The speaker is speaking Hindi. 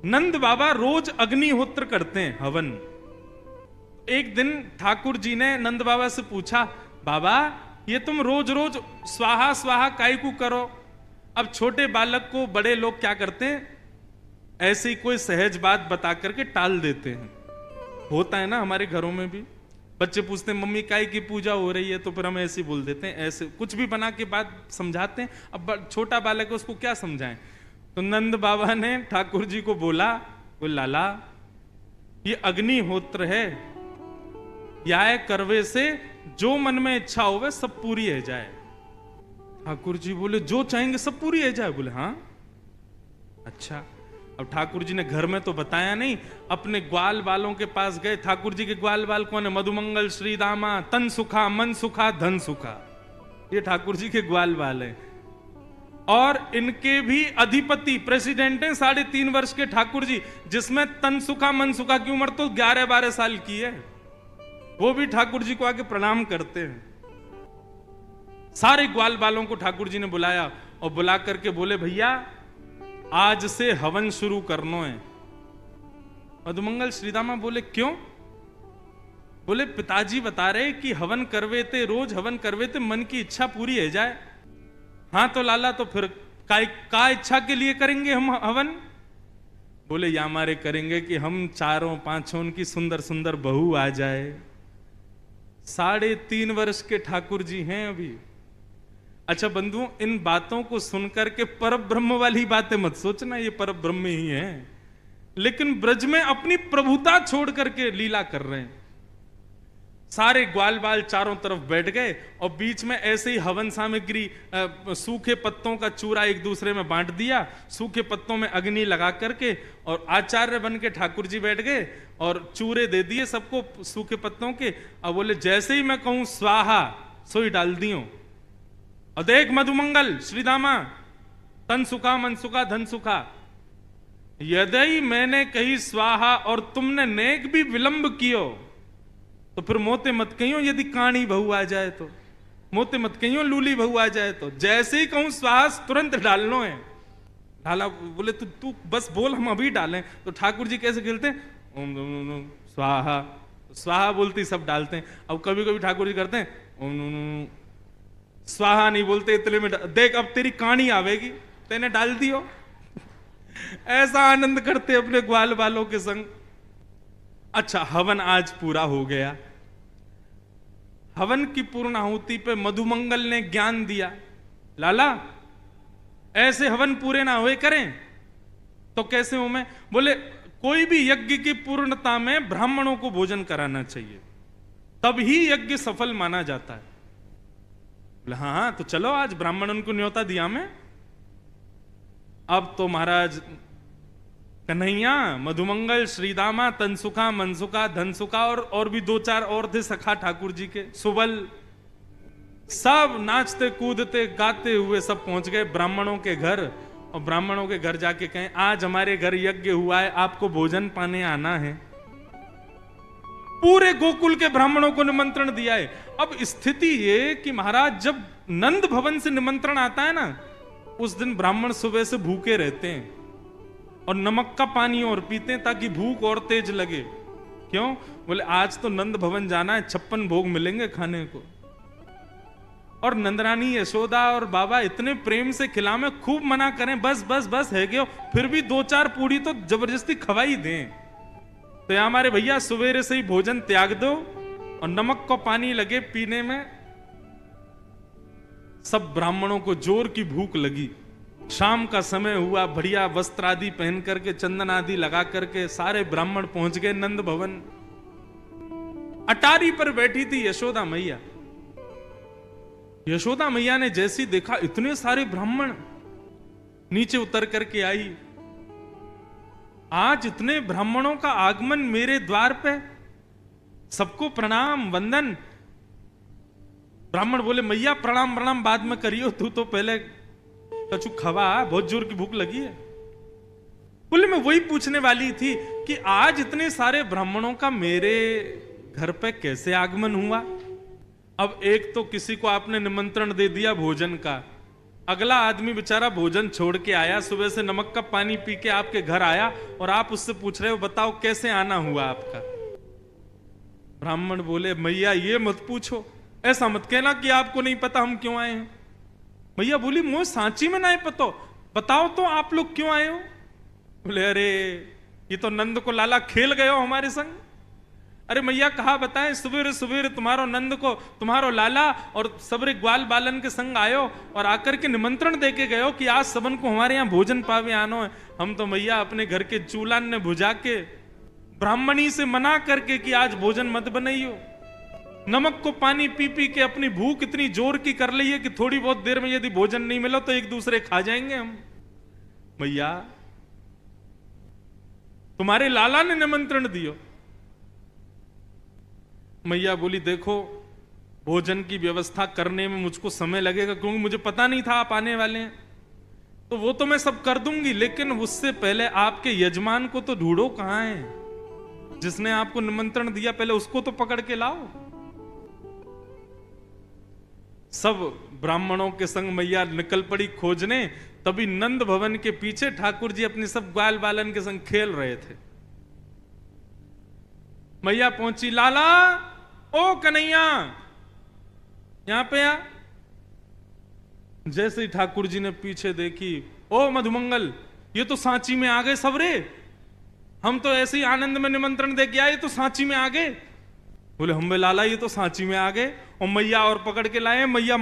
नंद बाबा रोज अग्निहोत्र करते हैं, हवन। एक दिन ठाकुर जी ने नंद बाबा से पूछा, बाबा ये तुम रोज रोज स्वाहा स्वाहा काय को करो? अब छोटे बालक को बड़े लोग क्या करते हैं, ऐसे ही कोई सहज बात बता करके टाल देते हैं। होता है ना हमारे घरों में भी, बच्चे पूछते हैं मम्मी काय की पूजा हो रही है, तो फिर हम ऐसे बोल देते हैं, ऐसे कुछ भी बना के बात समझाते हैं। अब छोटा बालक है, उसको क्या समझाएं? तो नंद बाबा ने ठाकुर जी को बोला, लाला ये अग्निहोत्र है, या करवे से जो मन में इच्छा होवे सब पूरी है जाए। ठाकुर जी बोले जो चाहेंगे सब पूरी है जाए? बोले हाँ। अच्छा, अब ठाकुर जी ने घर में तो बताया नहीं, अपने ग्वाल बालों के पास गए। ठाकुर जी के ग्वाल बाल कौन है? मधुमंगल, श्रीदामा, तन सुखा, मन सुखा, धन सुखा, ये ठाकुर जी के ग्वाल बाल है। और इनके भी अधिपति प्रेसिडेंट हैं 3.5 वर्ष के ठाकुर जी, जिसमें तन सुखा मन सुखा की उम्र तो 11-12 साल की है। वो भी ठाकुर जी को आके प्रणाम करते हैं। सारे ग्वाल बालों को ठाकुर जी ने बुलाया और बुला करके बोले, भैया आज से हवन शुरू करना है। मधुमंगल, श्रीदामा बोले क्यों? बोले पिताजी बता रहे कि हवन करवे थे, रोज हवन करवे थे, मन की इच्छा पूरी है जाए। हाँ तो लाला, तो फिर का इच्छा के लिए करेंगे हम हवन? बोले या हमारे करेंगे कि हम 4-5 उनकी सुंदर सुंदर बहू आ जाए। 3.5 वर्ष के ठाकुर जी हैं अभी। अच्छा बंधुओं, इन बातों को सुनकर के परब्रह्म वाली बातें मत सोचना, ये परब्रह्म ही है, लेकिन ब्रज में अपनी प्रभुता छोड़ करके लीला कर रहे हैं। सारे ग्वाल बाल चारों तरफ बैठ गए और बीच में ऐसे ही हवन सामग्री, सूखे पत्तों का चूरा एक दूसरे में बांट दिया, सूखे पत्तों में अग्नि लगा करके, और आचार्य बन के ठाकुर जी बैठ गए और चूरे दे दिए सबको सूखे पत्तों के। अब बोले जैसे ही मैं कहूं स्वाहा, सोई डाल दियो। और देख मधुमंगल, श्रीदामा, तन सुखा मन सुखा धन सुखा, यदि मैंने कही स्वाहा और तुमने नेक भी विलंब कियो तो फिर मोते मत कहियो यदि काणी बहू आ जाए तो, मोते मत कहियो लूली बहू आ जाए तो, जैसे ही कहूं स्वाहा तुरंत डालनो है। ढाला, बोले तू बस बोल, हम अभी डालें। तो ठाकुर जी कैसे खेलते हैं, ओम स्वाहा, स्वाहा बोलते सब डालते हैं। अब कभी कभी ठाकुर जी करते हैं ओम स्वाहा नहीं बोलते, इतने में देख अब तेरी कहानी आवेगी, तेने डाल दियो। ऐसा आनंद करते अपने ग्वाल बालों के संग। अच्छा, हवन आज पूरा हो गया। हवन की पूर्णाहुति पे मधुमंगल ने ज्ञान दिया, लाला ऐसे हवन पूरे ना हुए करें तो कैसे हो? मैं बोले कोई भी यज्ञ की पूर्णता में ब्राह्मणों को भोजन कराना चाहिए, तभी यज्ञ सफल माना जाता है। बोले हाँ हाँ, तो चलो आज ब्राह्मणों को न्योता दिया मैं। अब तो महाराज कन्हैया, मधुमंगल, श्रीदामा, तनसुखा, मनसुखा, धनसुखा और भी 2-4 और थे सखा ठाकुर जी के, सुबल, सब नाचते कूदते गाते हुए सब पहुंच गए ब्राह्मणों के घर। और ब्राह्मणों के घर जाके कहें आज हमारे घर यज्ञ हुआ है, आपको भोजन पाने आना है। पूरे गोकुल के ब्राह्मणों को निमंत्रण दिया है। अब स्थिति ये कि महाराज जब नंद भवन से निमंत्रण आता है ना, उस दिन ब्राह्मण सुबह से भूखे रहते हैं और नमक का पानी और पीते हैं ताकि भूख और तेज लगे। क्यों? बोले आज तो नंद भवन जाना है, 56 भोग मिलेंगे खाने को। और नंदरानी यशोदा और बाबा इतने प्रेम से खिलावे, खूब मना करें बस बस बस है गयो, फिर भी 2-4 पूड़ी तो जबरदस्ती खवाई दें। तो या हमारे भैया सवेरे से ही भोजन त्याग दो और नमक को पानी लगे पीने में। सब ब्राह्मणों को जोर की भूख लगी। शाम का समय हुआ, बढ़िया वस्त्र आदि पहन करके, चंदन आदि लगा करके सारे ब्राह्मण पहुंच गए नंद भवन। अटारी पर बैठी थी यशोदा मैया। यशोदा मैया ने जैसी देखा इतने सारे ब्राह्मण, नीचे उतर करके आई। आज इतने ब्राह्मणों का आगमन मेरे द्वार पे, सबको प्रणाम वंदन। ब्राह्मण बोले मैया प्रणाम प्रणाम बाद में करियो, तू तो पहले कछु खवा, बहुत जोर की भूख लगी है। बोले मैं वही पूछने वाली थी कि आज इतने सारे ब्राह्मणों का मेरे घर पे कैसे आगमन हुआ। अब एक तो किसी को आपने निमंत्रण दे दिया भोजन का, अगला आदमी बेचारा भोजन छोड़ के आया, सुबह से नमक का पानी पी के आपके घर आया और आप उससे पूछ रहे हो बताओ कैसे आना हुआ आपका। ब्राह्मण बोले मैया ये मत पूछो, ऐसा मत कहना कि आपको नहीं पता हम क्यों आए हैं। मैया बोली मुझे सांची में नहीं पता, बताओ तो आप लोग क्यों आए हो। बोले अरे ये तो नंद को लाला खेल गए हो हमारे संग। अरे मैया कहा बताएं, सवेरे सवेरे तुम्हारो नंद को तुम्हारो लाला और सबरे ग्वाल बालन के संग आयो और आकर के निमंत्रण दे के गयो कि आज सबन को हमारे यहाँ भोजन पावे आनो है। हम तो मैया अपने घर के चूल्हान ने बुझा के ब्राह्मणी से मना करके कि आज भोजन मत बनाइयो। नमक को पानी पी पी के अपनी भूख इतनी जोर की कर ली है कि थोड़ी बहुत देर में यदि भोजन नहीं मिला तो एक दूसरे खा जाएंगे हम। मैया तुम्हारे लाला ने निमंत्रण दियो। मैया बोली देखो भोजन की व्यवस्था करने में मुझको समय लगेगा क्योंकि मुझे पता नहीं था आप आने वाले हैं, तो वो तो मैं सब कर दूंगी, लेकिन उससे पहले आपके यजमान को तो ढूंढो कहां है, जिसने आपको निमंत्रण दिया पहले उसको तो पकड़ के लाओ। सब ब्राह्मणों के संग मैया निकल पड़ी खोजने। तभी नंद भवन के पीछे ठाकुर जी अपने सब ग्वाल बालन के संग खेल रहे थे। मैया पहुंची, लाला ओ कन्हैया यहां पे आ। जैसे ही ठाकुर जी ने पीछे देखी, ओ मधुमंगल ये तो सांची में आ गए सबरे, हम तो ऐसे ही आनंद में निमंत्रण दे के आए, ये तो सांची में आ गए। बोले हम लाला ये तो सांची में आ गए और मैया और पकड़ के लाए। मैया